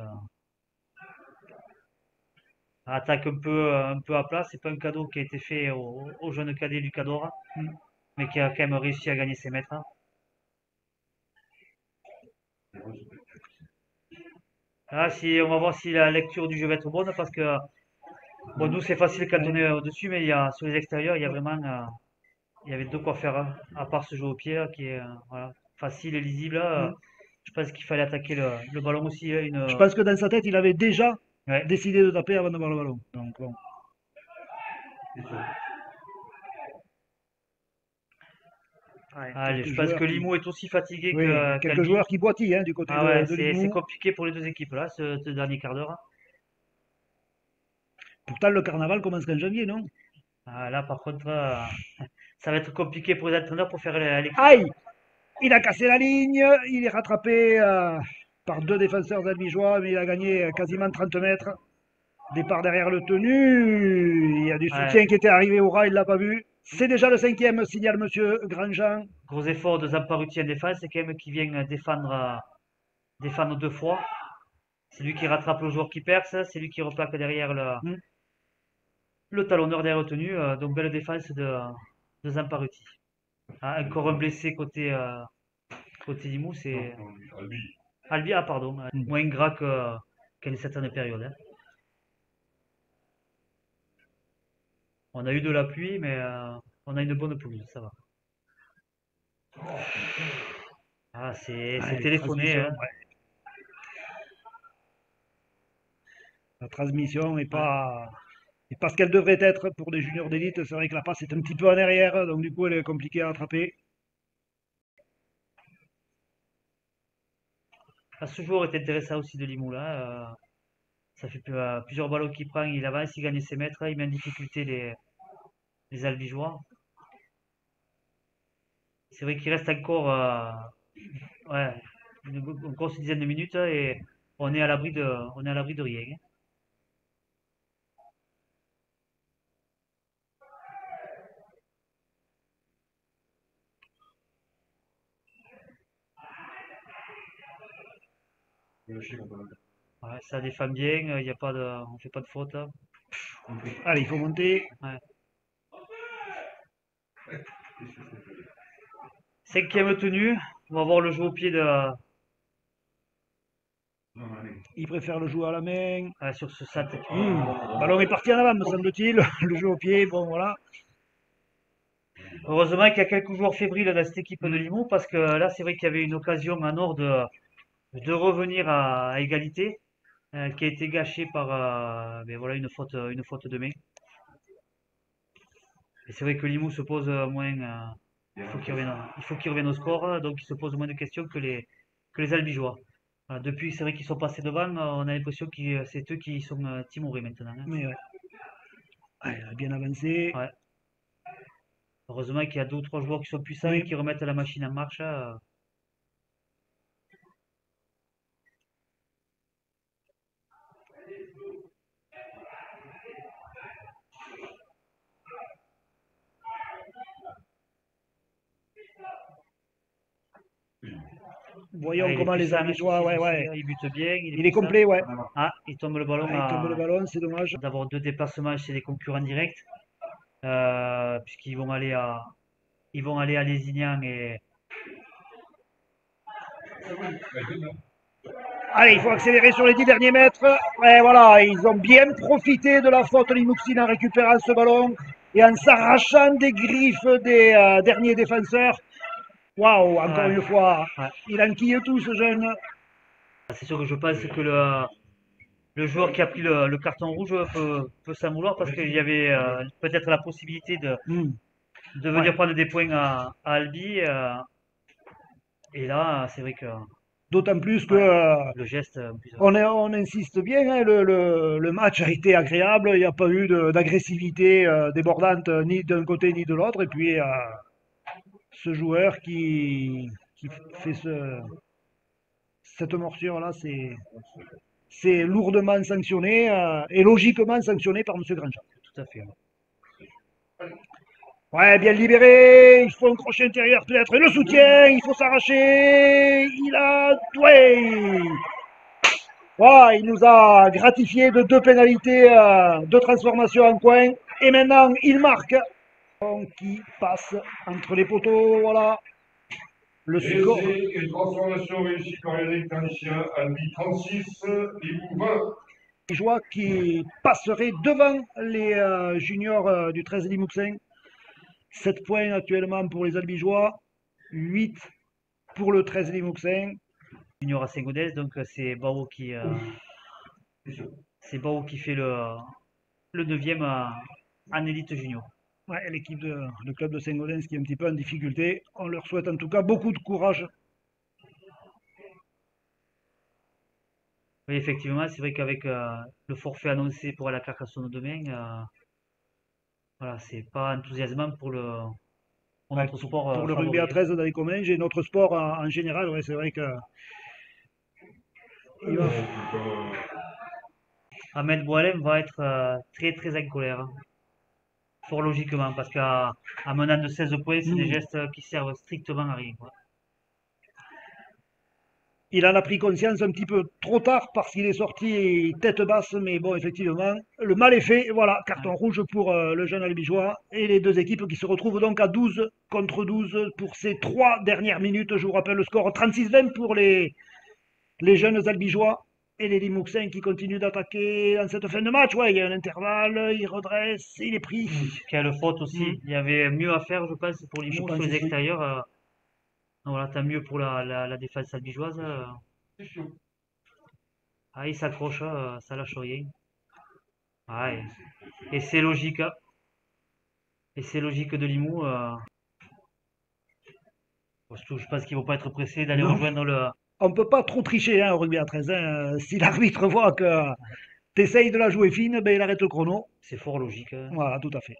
attaque un peu à plat. C'est pas un cadeau qui a été fait au jeune cadet Lucadora, Mhm. mais qui a quand même réussi à gagner ses mètres, hein. Ah, si, on va voir si la lecture du jeu va être bonne parce que bon, nous c'est facile quand on Ouais. est au-dessus, mais sur les extérieurs, il y a vraiment il y avait de quoi faire, hein, à part ce jeu au pied là, qui est voilà, facile et lisible, là. Mhm. Je pense qu'il fallait attaquer le ballon aussi, hein, Je pense que dans sa tête, il avait déjà ouais. décidé de taper avant d'avoir le ballon. Donc bon. Ouais, Allez, quelques je pense joueurs que qui, Limoux est aussi fatigué oui, quelques qu'Albi. joueurs qui boitillent hein, du côté Ah ouais, de c'est Limoux. compliqué pour les deux équipes là, ce dernier quart d'heure, hein. Pourtant, le carnaval commence qu'en janvier, non? Ah, là, par contre, ça va être compliqué pour les entraîneurs pour faire l'équipe, hein. Aïe! Il a cassé la ligne, il est rattrapé par deux défenseurs albigeois, mais il a gagné quasiment 30 mètres. Départ derrière le tenu, il y a du Ouais, soutien qui était arrivé au ras, il l'a pas vu. C'est déjà le cinquième, signale Monsieur Grandjean. gros effort de Zamparuti en défense, c'est quand même qui vient défendre deux fois. C'est lui qui rattrape le joueur qui perce, c'est lui qui replaque derrière Hmm. le talonneur derrière retenu. Donc belle défense de Zamparuti. Ah, encore un blessé côté Limoux, c'est Albi, ah pardon, ouais. Hmm. Moins gras qu'à une certaine période, hein. On a eu de la pluie, mais on a une bonne pelouse, ça va. Ah, c'est Ouais, téléphoné, transmission, hein. ouais. La transmission Ouais. est pas ce qu'elle devrait être pour des juniors d'élite. C'est vrai que la passe est un petit peu en arrière, donc du coup elle est compliquée à attraper. Ah, ce joueur est intéressant aussi de Limoux, là. Ça fait plusieurs ballons qu'il prend, il avance, il gagne ses mètres, il met en difficulté les Albigeois. C'est vrai qu'il reste encore ouais, une grosse dizaine de minutes et on est à l'abri de rien, hein. Le chien, on peut le Ouais, ça défend bien, on fait pas de faute, hein. compris. Allez, il faut monter. Ouais. Qu'est-ce que c'est que- Cinquième tenue, on va voir le jeu au pied Non, allez. Il préfère le jouer à la main. sur ce sat. Ballon est parti en avant, me semble-t-il. Le jeu au pied, bon voilà. Heureusement qu'il y a quelques joueurs fébriles dans cette équipe de Mm. Limoux parce que là, c'est vrai qu'il y avait une occasion en or de revenir à égalité, qui a été gâchée par ben voilà, une faute de main. Et c'est vrai que Limoux se pose moins. Il faut qu'il revienne au score, donc il se pose moins de questions que les Albigeois. Voilà, depuis, c'est vrai qu'ils sont passés devant, on a l'impression que c'est eux qui sont timorés maintenant, hein. Mais ouais. Ouais, il a bien avancé. Ouais. Heureusement qu'il y a deux ou trois joueurs qui sont puissants et Oui. qui remettent la machine en marche. Voyons Ouais, il est comment les puissant, Albigeois, ouais, ouais. il bute bien, il est Il est puissant. complet, ouais. En avant. Ah, il tombe le ballon Ah, il tombe le ballon, c'est dommage. d'avoir deux déplacements chez les concurrents directs, puisqu'ils ils vont aller à Lézignan et Allez, il faut accélérer sur les 10 derniers mètres. Ouais, voilà, ils ont bien profité de la faute Limouxine en récupérant ce ballon et en s'arrachant des griffes des derniers défenseurs. Waouh, encore ouais, une fois, ouais. il enquille tout ce jeune. C'est sûr que je pense que le joueur qui a pris le carton rouge peut s'en vouloir parce qu'il y avait peut-être la possibilité Hmm. de Ouais. venir prendre des points à Albi. Et là, c'est vrai que D'autant plus que ouais, le geste, en plus, on insiste bien, hein, le match a été agréable, il n'y a pas eu d'agressivité débordante ni d'un côté ni de l'autre. Et puis ce joueur qui fait cette morsure-là, c'est lourdement sanctionné et logiquement sanctionné par M. Grandjean. tout à fait. Ouais, bien libéré, il faut un crochet intérieur peut-être, et le soutien, il faut s'arracher, il a... Ouais, voilà, il nous a gratifié de deux pénalités de transformation en coin, et maintenant il marque. Qui passe entre les poteaux, voilà, le score. Essai et transformation réussie par Eric Tanicien, Albi 36, Limoux 20. Joie qui passerait devant les juniors du 13 Limousin. 7 points actuellement pour les Albigeois, 8 pour le 13 Limousin. Junior à Saint-Gaudens, donc c'est Bao qui fait le 9e en élite junior. Ouais, l'équipe le club de Saint-Gaudens qui est un petit peu en difficulté. On leur souhaite en tout cas beaucoup de courage. Oui, effectivement, c'est vrai qu'avec le forfait annoncé pour la Carcassonne demain, voilà, c'est pas enthousiasmant pour Ouais, notre sport pour le rugby à favori, hein. 13 dans les communs, j'ai notre sport en général, ouais, c'est vrai que il va, Ahmed Boualem va être très très en colère, hein. Fort logiquement, parce qu'à menant de 16 points, c'est des gestes qui servent strictement à rien, quoi. il en a pris conscience un petit peu trop tard parce qu'il est sorti tête basse, mais bon, effectivement, le mal est fait. Voilà, carton Ouais. rouge pour le jeune Albigeois et les deux équipes qui se retrouvent donc à 12 contre 12 pour ces 3 dernières minutes. Je vous rappelle le score 36-20 pour les jeunes Albigeois et les Limouxins qui continuent d'attaquer dans cette fin de match. Ouais, il y a un intervalle, il redresse, il est pris. Quelle faute aussi. Mm. Il y avait mieux à faire, je pense, pour Je Limoux sur pense les aussi. extérieurs. Donc voilà, tant mieux pour la défense albigeoise. Ah, il s'accroche, ça lâche rien. Ah, et c'est logique, hein. Et c'est logique de Limoux. Je pense qu'ils vont pas être pressés d'aller Non, rejoindre on ne peut pas trop tricher hein, au rugby à 13, hein. Si l'arbitre voit que tu essayes de la jouer fine, ben, il arrête le chrono. C'est fort logique, hein. Voilà, tout à fait.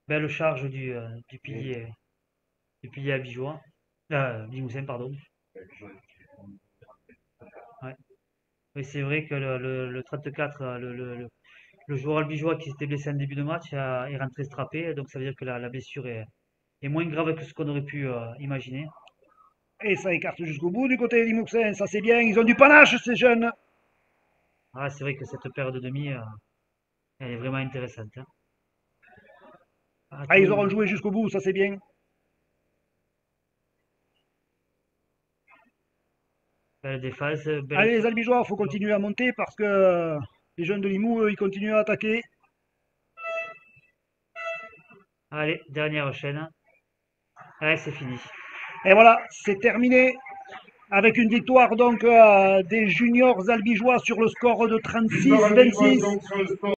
Belle charge du pilier abigeois. Limousin, pardon. Ouais. Oui, c'est vrai que le 34, le joueur albigeois qui s'était blessé en début de match est rentré strappé, donc ça veut dire que la blessure est moins grave que ce qu'on aurait pu imaginer. Et ça écarte jusqu'au bout du côté des Limouxins, ça c'est bien, ils ont du panache ces jeunes. Ah, c'est vrai que cette paire de demi, elle est vraiment intéressante, hein. Ah, ils auront joué jusqu'au bout, ça c'est bien. Belle défense, Allez les Albigeois, il faut continuer à monter parce que les jeunes de Limoux, eux, ils continuent à attaquer. Allez, dernière chaîne. Ouais, c'est fini. Et voilà, c'est terminé avec une victoire donc des juniors albigeois sur le score de Victoire albigeoise 36-26. donc sur le score